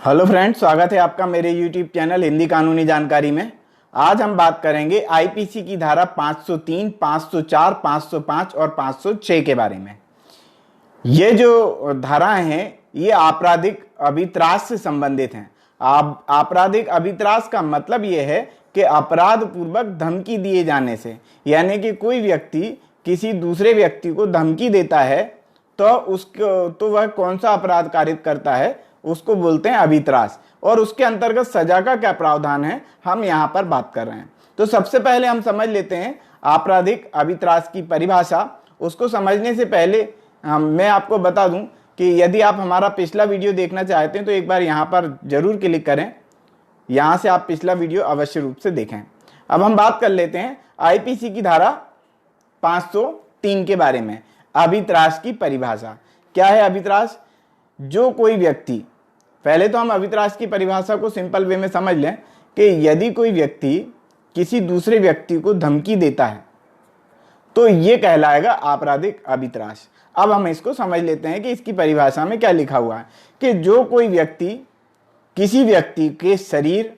Hello friends, स्वागत है आपका मेरे यूट्यूब चैनल हिंदी कानूनी जानकारी में। आज हम बात करेंगे आईपीसी की धारा 503, 504, 505 और 506 के बारे में। ये जो धाराएं हैं ये आपराधिक अभित्रास से संबंधित हैं। आपराधिक अभित्रास का मतलब ये है कि अपराध पूर्वक धमकी दिए जाने से, यानी कि कोई व्यक्ति किसी दूसरे व्यक्ति को धमकी देता है तो वह कौन सा अपराध कारित करता है उसको बोलते हैं अभित्रास। और उसके अंतर्गत सजा का क्या प्रावधान है हम यहाँ पर बात कर रहे हैं। तो सबसे पहले हम समझ लेते हैं आपराधिक अभित्रास की परिभाषा। उसको समझने से पहले मैं आपको बता दूं कि यदि आप हमारा पिछला वीडियो देखना चाहते हैं तो एक बार यहाँ पर जरूर क्लिक करें। यहाँ से आप पिछला वीडियो अवश्य रूप से देखें। अब हम बात कर लेते हैं आईपीसी की धारा 503 के बारे में। अभित्रास की परिभाषा क्या है? अभित्रास, जो कोई व्यक्ति, पहले तो हम अभित्रास की परिभाषा को सिंपल वे में समझ लें कि यदि कोई व्यक्ति किसी दूसरे व्यक्ति को धमकी देता है तो ये कहलाएगा आपराधिक अभित्रास। अब हम इसको समझ लेते हैं कि इसकी परिभाषा में क्या लिखा हुआ है कि जो कोई व्यक्ति किसी व्यक्ति के शरीर,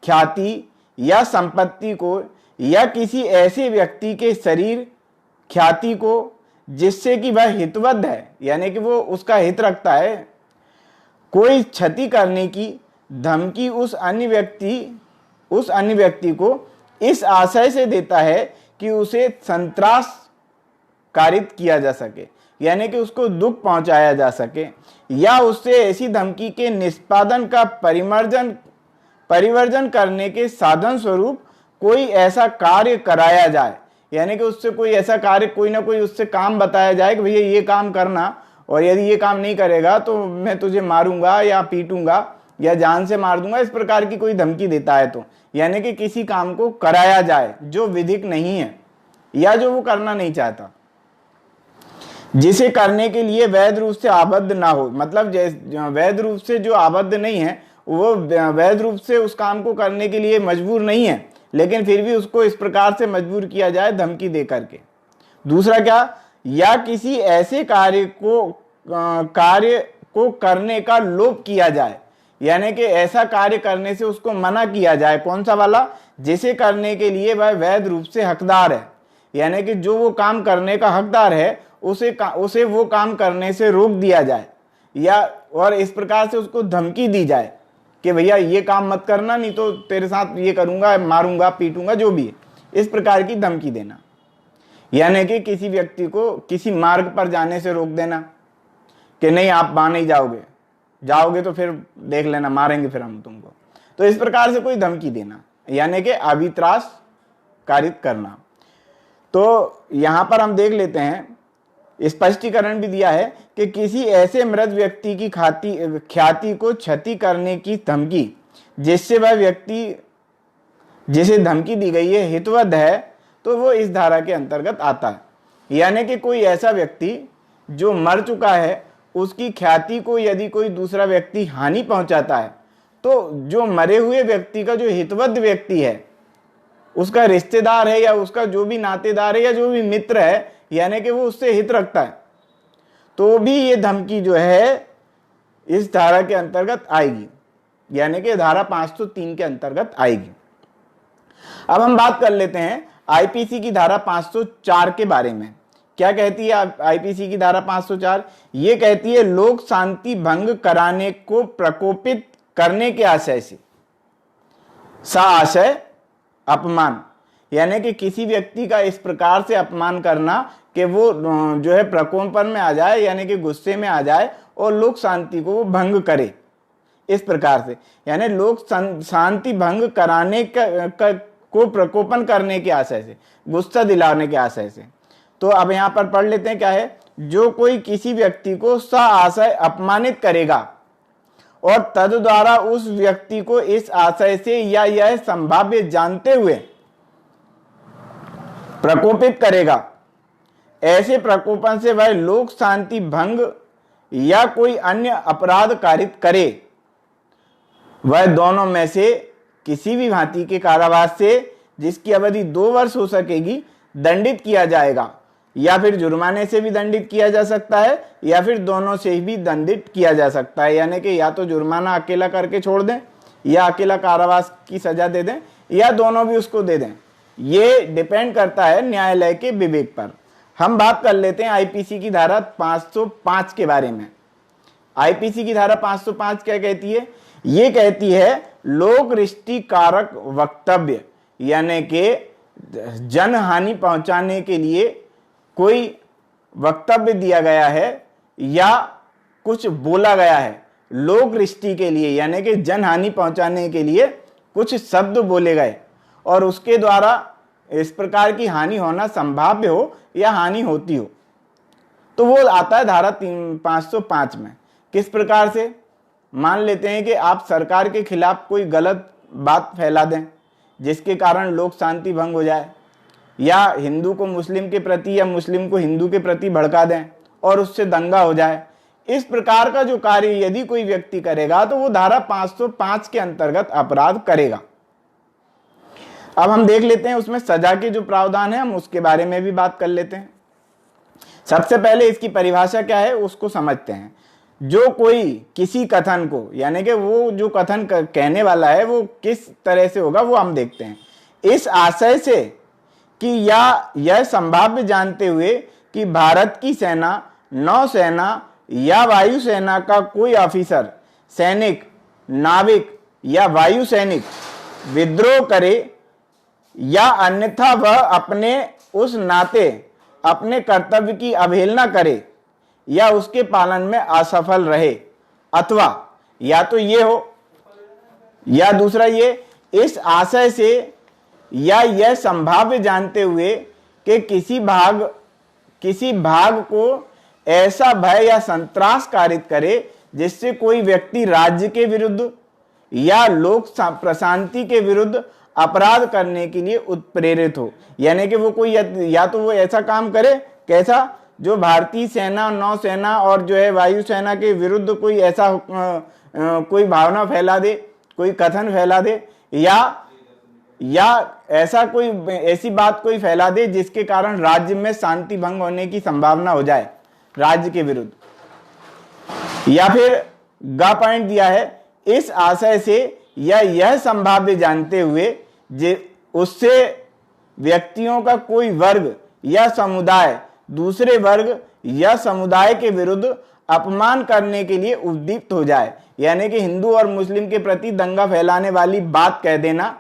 ख्याति या संपत्ति को या किसी ऐसे व्यक्ति के शरीर, ख्याति को जिससे कि वह हितबद्ध है, यानी कि वो उसका हित रखता है, कोई क्षति करने की धमकी उस अन्य व्यक्ति को इस आशय से देता है कि उसे संत्रास कारित किया जा सके, यानी कि उसको दुख पहुंचाया जा सके, या उससे ऐसी धमकी के निष्पादन का परिवर्जन करने के साधन स्वरूप कोई ऐसा कार्य कराया जाए, यानी कि उससे कोई ऐसा कार्य, कोई ना कोई उससे काम बताया जाए कि भैया ये काम करना, और यदि ये काम नहीं करेगा तो मैं तुझे मारूंगा या पीटूंगा या जान से मार दूंगा, इस प्रकार की कोई धमकी देता है तो यानी कि किसी काम को कराया जाए जो विधिक नहीं है या जो वो करना नहीं चाहता, जिसे करने के लिए वैध रूप से आबद्ध ना हो। मतलब वैध रूप से जो आबद्ध नहीं है वो वैध रूप से उस काम को करने के लिए मजबूर नहीं है, लेकिन फिर भी उसको इस प्रकार से मजबूर किया जाए धमकी दे करके। दूसरा क्या, या किसी ऐसे कार्य को करने का लोभ किया जाए, यानी कि ऐसा कार्य करने से उसको मना किया जाए। कौन सा वाला? जिसे करने के लिए वह वैध रूप से हकदार है, यानी कि जो वो काम करने का हकदार है उसे वो काम करने से रोक दिया जाए, या और इस प्रकार से उसको धमकी दी जाए कि भैया ये काम मत करना, नहीं तो तेरे साथ ये करूंगा, मारूंगा, पीटूंगा, जो भी है, इस प्रकार की धमकी देना। यानी कि किसी व्यक्ति को किसी मार्ग पर जाने से रोक देना कि नहीं आप वहां नहीं जाओगे तो फिर देख लेना, मारेंगे फिर हम तुमको। तो इस प्रकार से कोई धमकी देना, यानी कि अभित्रास कारित करना। तो यहां पर हम देख लेते हैं, स्पष्टीकरण भी दिया है कि किसी ऐसे मृत व्यक्ति की ख्याति को क्षति करने की धमकी जिससे वह व्यक्ति जिसे धमकी दी गई है हितबद्ध है तो वो इस धारा के अंतर्गत आता है। यानी कि कोई ऐसा व्यक्ति जो मर चुका है उसकी ख्याति को यदि कोई दूसरा व्यक्ति हानि पहुंचाता है तो जो मरे हुए व्यक्ति का जो हितबद्ध व्यक्ति है, उसका रिश्तेदार है या उसका जो भी नातेदार है या जो भी मित्र है, यानी कि वो उससे हित रखता है, तो भी ये धमकी जो है इस धारा के अंतर्गत आएगी, यानी कि धारा 503 के अंतर्गत आएगी। अब हम बात कर लेते हैं आईपीसी की धारा 504 के बारे में। क्या कहती है आईपीसी की धारा 504? ये कहती है लोक शांति भंग कराने को प्रकोपित करने के आशय से आशय अपमान, यानी कि किसी व्यक्ति का इस प्रकार से अपमान करना कि वो जो है प्रकोपन में आ जाए, यानी कि गुस्से में आ जाए और लोक शांति को वो भंग करे इस प्रकार से, यानी लोक शांति भंग कराने को प्रकोपन करने के आशय से, गुस्सा दिलाने के आशय से। तो अब यहां पर पढ़ लेते हैं क्या है। जो कोई किसी व्यक्ति को आशय अपमानित करेगा और तद द्वारा उस व्यक्ति को इस आशय से या यह संभाव्य जानते हुए प्रकोपित करेगा, ऐसे प्रकोपन से वह लोक शांति भंग या कोई अन्य अपराध कारित करे, वह दोनों में से किसी भी भांति के कारावास से जिसकी अवधि 2 वर्ष हो सकेगी दंडित किया जाएगा। या फिर जुर्माने से भी दंडित किया जा सकता है, या फिर दोनों से भी दंडित किया जा सकता है। यानी कि या तो जुर्माना अकेला करके छोड़ दें, या अकेला कारावास की सजा दे दें, या दोनों भी उसको दे दें। ये डिपेंड करता है न्यायालय के विवेक पर। हम बात कर लेते हैं आईपीसी की धारा 505 के बारे में। आईपीसी की धारा 505 क्या कहती है? ये कहती है लोक कारक वक्तव्य, यानी कि जनहानि पहुंचाने के लिए कोई वक्तव्य दिया गया है या कुछ बोला गया है लोक के लिए, यानी कि जनहानि पहुंचाने के लिए कुछ शब्द बोले गए और उसके द्वारा इस प्रकार की हानि होना संभाव्य हो या हानि होती हो, तो वो आता है धारा 505 में। किस प्रकार से? मान लेते हैं कि आप सरकार के खिलाफ कोई गलत बात फैला दें जिसके कारण लोक शांति भंग हो जाए, या हिंदू को मुस्लिम के प्रति या मुस्लिम को हिंदू के प्रति भड़का दें और उससे दंगा हो जाए। इस प्रकार का जो कार्य यदि कोई व्यक्ति करेगा तो वो धारा 505 के अंतर्गत अपराध करेगा। अब हम देख लेते हैं उसमें सजा के जो प्रावधान है, हम उसके बारे में भी बात कर लेते हैं। सबसे पहले इसकी परिभाषा क्या है उसको समझते हैं। जो कोई किसी कथन को, यानी कि वो जो कथन कहने वाला है वो किस तरह से होगा वो हम देखते हैं। इस आशय से कि या यह संभाव्य जानते हुए कि भारत की सेना, नौसेना या वायुसेना का कोई ऑफिसर, सैनिक, नाविक या वायु सैनिक विद्रोह करे या अन्यथा वह अपने उस नाते अपने कर्तव्य की अवहेलना करे या उसके पालन में असफल रहे, अथवा या तो ये हो या दूसरा ये, इस आशय से या यह संभाव्य जानते हुए कि किसी भाग को ऐसा भय या संत्रास कारित करे जिससे कोई व्यक्ति राज्य के विरुद्ध या लोक प्रशांति के विरुद्ध अपराध करने के लिए उत्प्रेरित हो। यानी कि वो कोई या तो वो ऐसा काम करे, कैसा, जो भारतीय सेना, नौसेना और जो है वायुसेना के विरुद्ध कोई ऐसा कोई भावना फैला दे, कोई कथन फैला दे, या ऐसा कोई ऐसी बात कोई फैला दे जिसके कारण राज्य में शांति भंग होने की संभावना हो जाए राज्य के विरुद्ध। या फिर गा पॉइंट दिया है, इस आशय से या यह संभाव्य जानते हुए उससे व्यक्तियों का कोई वर्ग या समुदाय दूसरे वर्ग या समुदाय के विरुद्ध अपमान करने के लिए उद्दीप्त हो जाए। यानी कि हिंदू और मुस्लिम के प्रति दंगा फैलाने वाली बात कह देना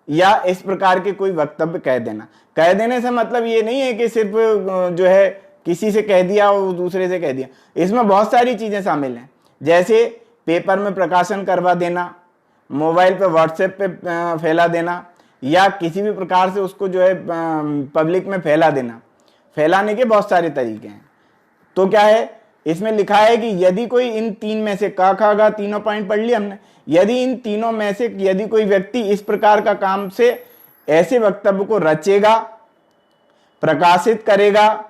या इस प्रकार के कोई वक्तव्य कह देना। कह देने से मतलब ये नहीं है कि सिर्फ जो है किसी से कह दिया और दूसरे से कह दिया, इसमें बहुत सारी चीजें शामिल हैं। जैसे पेपर में प्रकाशन करवा देना, मोबाइल पे व्हाट्सएप पे फैला देना, या किसी भी प्रकार से उसको जो है पब्लिक में फैला देना। फैलाने के बहुत सारे तरीके हैं। तो क्या है इसमें लिखा है कि यदि कोई इन तीन में से का खा गा तीनों पॉइंट पढ़ लिया हमने, यदि इन तीनों में से यदि कोई व्यक्ति इस प्रकार का काम से ऐसे वक्तव्य को रचेगा, प्रकाशित करेगा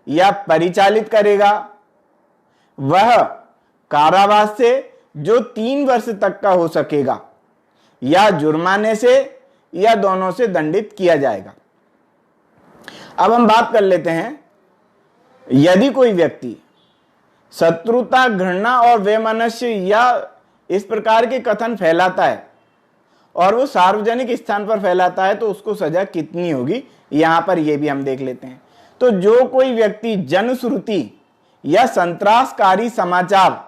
या परिचालित करेगा, वह कारावास से जो 3 वर्ष तक का हो सकेगा या जुर्माने से या दोनों से दंडित किया जाएगा। अब हम बात कर लेते हैं, यदि कोई व्यक्ति शत्रुता, घृणा और वैमनस्य या इस प्रकार के कथन फैलाता है और वो सार्वजनिक स्थान पर फैलाता है तो उसको सजा कितनी होगी, यहां पर ये भी हम देख लेते हैं। तो जो कोई व्यक्ति जनश्रुति या संत्रासकारी समाचार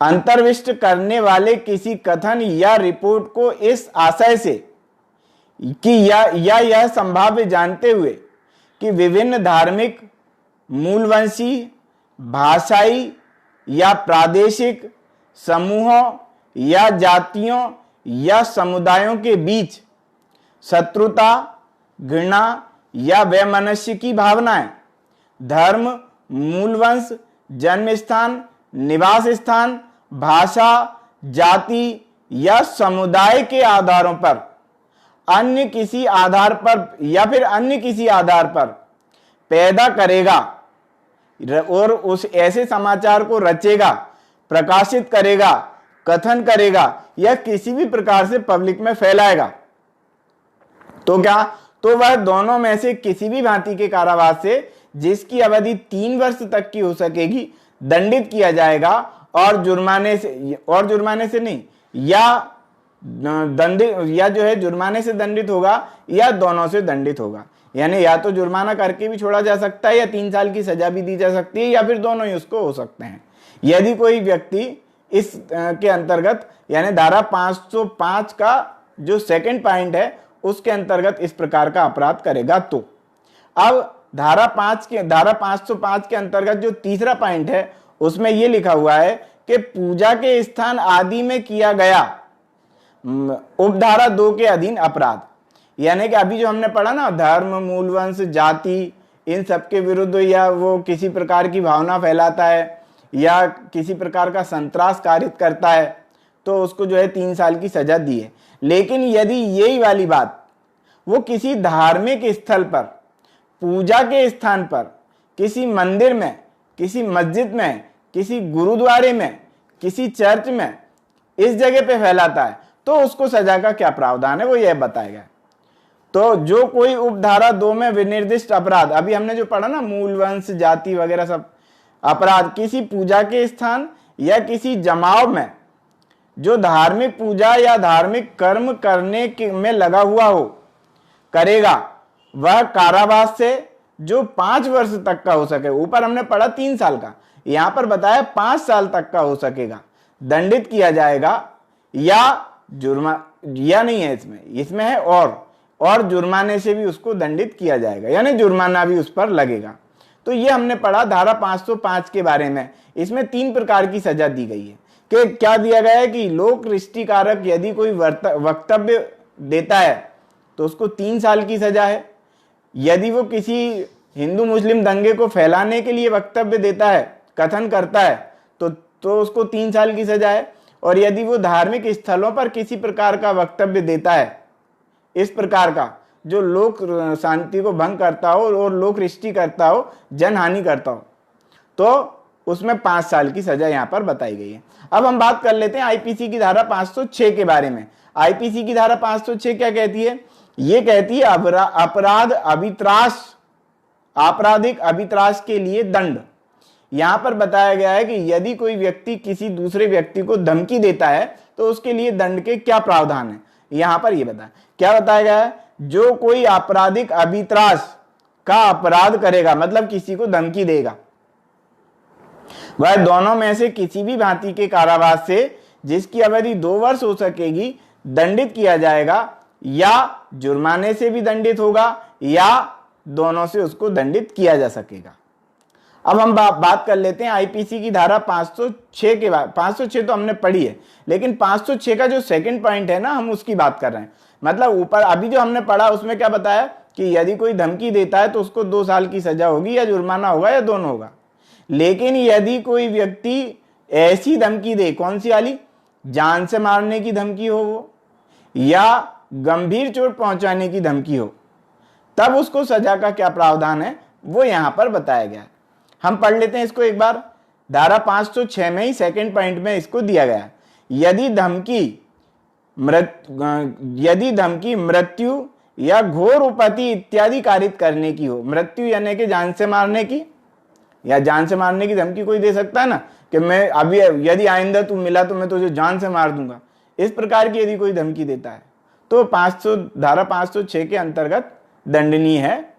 अंतर्विष्ट करने वाले किसी कथन या रिपोर्ट को इस आशय से कि या यह संभाव्य जानते हुए कि विभिन्न धार्मिक, मूलवंशी, भाषाई या प्रादेशिक समूहों या जातियों या समुदायों के बीच शत्रुता, घृणा या वैमनस्य की भावनाएं धर्म, मूलवंश, जन्म स्थान, निवास स्थान, भाषा, जाति या समुदाय के आधारों पर अन्य किसी आधार पर या फिर अन्य किसी आधार पर पैदा करेगा और उस ऐसे समाचार को रचेगा, प्रकाशित करेगा, कथन करेगा या किसी भी प्रकार से पब्लिक में फैलाएगा, तो क्या, तो वह दोनों में से किसी भी भांति के कारावास से जिसकी अवधि 3 वर्ष तक की हो सकेगी दंडित किया जाएगा, और जुर्माने से नहीं, या दंडित, या जो है जुर्माने से दंडित होगा या दोनों से दंडित होगा। यानी या तो जुर्माना करके भी छोड़ा जा सकता है, या 3 साल की सजा भी दी जा सकती है, या फिर दोनों ही उसको हो सकते हैं। यदि कोई व्यक्ति इस के अंतर्गत, यानी धारा 505 का जो सेकंड पॉइंट है उसके अंतर्गत इस प्रकार का अपराध करेगा तो। अब धारा 505 के अंतर्गत जो तीसरा पॉइंट है उसमें यह लिखा हुआ है कि पूजा के स्थान आदि में किया गया उपधारा 2 के अधीन अपराध, यानी कि अभी जो हमने पढ़ा ना, धर्म, मूलवंश, जाति, इन सब के विरुद्ध या वो किसी प्रकार की भावना फैलाता है या किसी प्रकार का संत्रास कारित करता है, तो उसको जो है 3 साल की सजा दी है। लेकिन यदि यही वाली बात वो किसी धार्मिक स्थल पर, पूजा के स्थान पर, किसी मंदिर में, किसी मस्जिद में, किसी गुरुद्वारे में, किसी चर्च में, इस जगह पे फैलाता है, तो उसको सजा का क्या प्रावधान है वो यह बताएगा। तो जो कोई उपधारा 2 में विनिर्दिष्ट अपराध, अभी हमने जो पढ़ा ना, मूलवंश, जाति वगैरह सब अपराध, किसी पूजा के स्थान या किसी जमाव में जो धार्मिक पूजा या धार्मिक कर्म करने में लगा हुआ हो, करेगा, वह कारावास से जो 5 वर्ष तक का हो सके, ऊपर हमने पढ़ा 3 साल का, यहां पर बताया 5 साल तक का हो सकेगा, दंडित किया जाएगा, या नहीं है इसमें है और जुर्माने से भी उसको दंडित किया जाएगा, यानी जुर्माना भी उस पर लगेगा। तो ये हमने पढ़ा धारा 505 के बारे में। इसमें 3 प्रकार की सजा दी गई है कि क्या दिया गया है कि लोक रिष्टिकारक यदि कोई वक्तव्य देता है तो उसको 3 साल की सजा है। यदि वो किसी हिंदू मुस्लिम दंगे को फैलाने के लिए वक्तव्य देता है, कथन करता है, तो उसको 3 साल की सजा है। और यदि वो धार्मिक स्थलों पर किसी प्रकार का वक्तव्य देता है, इस प्रकार का जो लोक शांति को भंग करता हो और लोक रिष्टि करता हो, जनहानि करता हो, तो उसमें 5 साल की सजा यहां पर बताई गई है। अब हम बात कर लेते हैं आईपीसी की धारा 506 के बारे में। आईपीसी की धारा 506 क्या कहती है? ये कहती है अपराध अभित्राश, आपराधिक अभित्राश के लिए दंड। यहां पर बताया गया है कि यदि कोई व्यक्ति किसी दूसरे व्यक्ति को धमकी देता है तो उसके लिए दंड के क्या प्रावधान है, यहां पर यह क्या बताया गया है? जो कोई आपराधिक अभित्राश का अपराध करेगा, मतलब किसी को धमकी देगा, वह दोनों में से किसी भी भांति के कारावास से जिसकी अवधि 2 वर्ष हो सकेगी दंडित किया जाएगा, या जुर्माने से भी दंडित होगा, या दोनों से उसको दंडित किया जा सकेगा। अब हम बात कर लेते हैं आईपीसी की धारा 506 के बाद। 506 तो हमने पढ़ी है, लेकिन 506 का जो सेकंड पॉइंट है ना, हम उसकी बात कर रहे हैं। मतलब ऊपर अभी जो हमने पढ़ा उसमें क्या बताया कि यदि कोई धमकी देता है तो उसको 2 साल की सजा होगी, या जुर्माना होगा, या दोनों होगा। लेकिन यदि कोई व्यक्ति ऐसी धमकी दे, कौन सी वाली? जान से मारने की धमकी हो वो, या गंभीर चोट पहुंचाने की धमकी हो, तब उसको सजा का क्या प्रावधान है वो यहां पर बताया गया है। हम पढ़ लेते हैं इसको एक बार। धारा 506 में ही सेकंड पॉइंट में इसको दिया गया है। यदि धमकी मृत्यु या घोर उपति इत्यादि कारित करने की हो, मृत्यु यानी कि जान से मारने की, या जान से मारने की धमकी कोई दे सकता है ना कि मैं अभी यदि आइंदा तू मिला तो मैं तुझे जान से मार दूंगा, इस प्रकार की यदि कोई धमकी देता है तो धारा 506 के अंतर्गत दंडनीय है।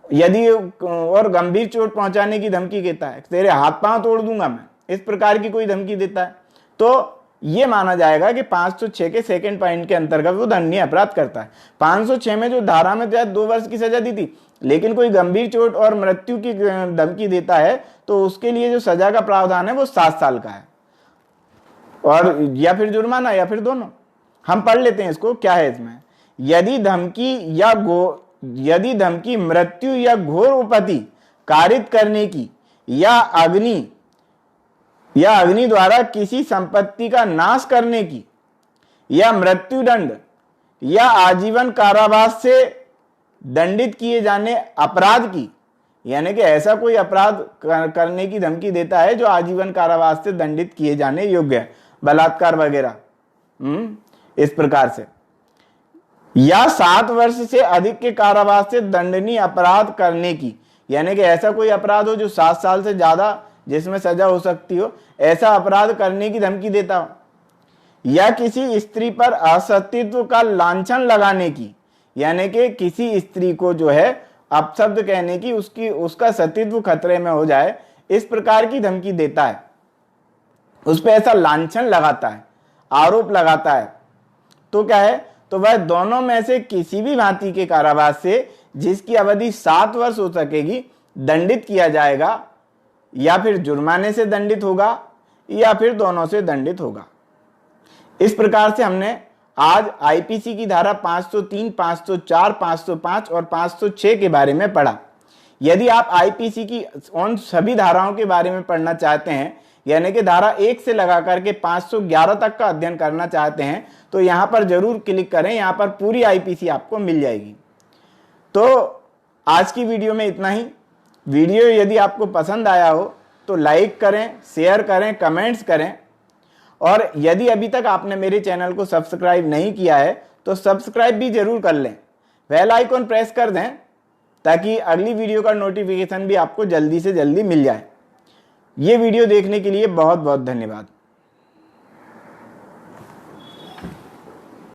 यदि और गंभीर चोट पहुंचाने की धमकी देता है, तेरे हाथ पांव तोड़ दूंगा मैं, इस प्रकार की कोई धमकी देता है, तो यह माना जाएगा कि 506 के सेकंड पॉइंट के अंतर्गत वो दंडनीय अपराध करता है। 506 में जो धारा में 2 वर्ष की सजा दी थी, लेकिन कोई गंभीर चोट और मृत्यु की धमकी देता है तो उसके लिए जो सजा का प्रावधान है वो 7 साल का है, और या फिर जुर्माना या फिर दोनों। हम पढ़ लेते हैं इसको, क्या है इसमें। यदि धमकी मृत्यु या घोर उपति कारित करने की, या अग्नि द्वारा किसी संपत्ति का नाश करने की, या मृत्युदंड या आजीवन कारावास से दंडित किए जाने अपराध की, यानी कि ऐसा कोई अपराध करने की धमकी देता है जो आजीवन कारावास से दंडित किए जाने योग्य है, बलात्कार वगैरह, इस प्रकार से, या 7 वर्ष से अधिक के कारावास से दंडनीय अपराध करने की, यानी कि ऐसा कोई अपराध हो जो 7 साल से ज्यादा जिसमें सजा हो सकती हो, ऐसा अपराध करने की धमकी देता हो। या किसी स्त्री पर असतित्व का लांछन लगाने की, यानी कि किसी स्त्री को जो है अपशब्द कहने की, उसका सतीत्व खतरे में हो जाए, इस प्रकार की धमकी देता है, उस पर ऐसा लांछन लगाता है, आरोप लगाता है, तो क्या है, तो वह दोनों में से किसी भी भांति के कारावास से जिसकी अवधि 7 वर्ष हो सकेगी दंडित किया जाएगा, या फिर जुर्माने से दंडित होगा या फिर दोनों से दंडित होगा। इस प्रकार से हमने आज आईपीसी की धारा 503, 504, 505 और 506 के बारे में पढ़ा। यदि आप आईपीसी की उन सभी धाराओं के बारे में पढ़ना चाहते हैं, यानी कि धारा 1 से लगा करके 511 तक का अध्ययन करना चाहते हैं, तो यहां पर जरूर क्लिक करें, यहां पर पूरी आईपीसी आपको मिल जाएगी। तो आज की वीडियो में इतना ही। वीडियो यदि आपको पसंद आया हो तो लाइक करें, शेयर करें, कमेंट्स करें, और यदि अभी तक आपने मेरे चैनल को सब्सक्राइब नहीं किया है तो सब्सक्राइब भी जरूर कर लें, बेल आइकॉन प्रेस कर दें ताकि अगली वीडियो का नोटिफिकेशन भी आपको जल्दी से जल्दी मिल जाए। ये वीडियो देखने के लिए बहुत बहुत धन्यवाद।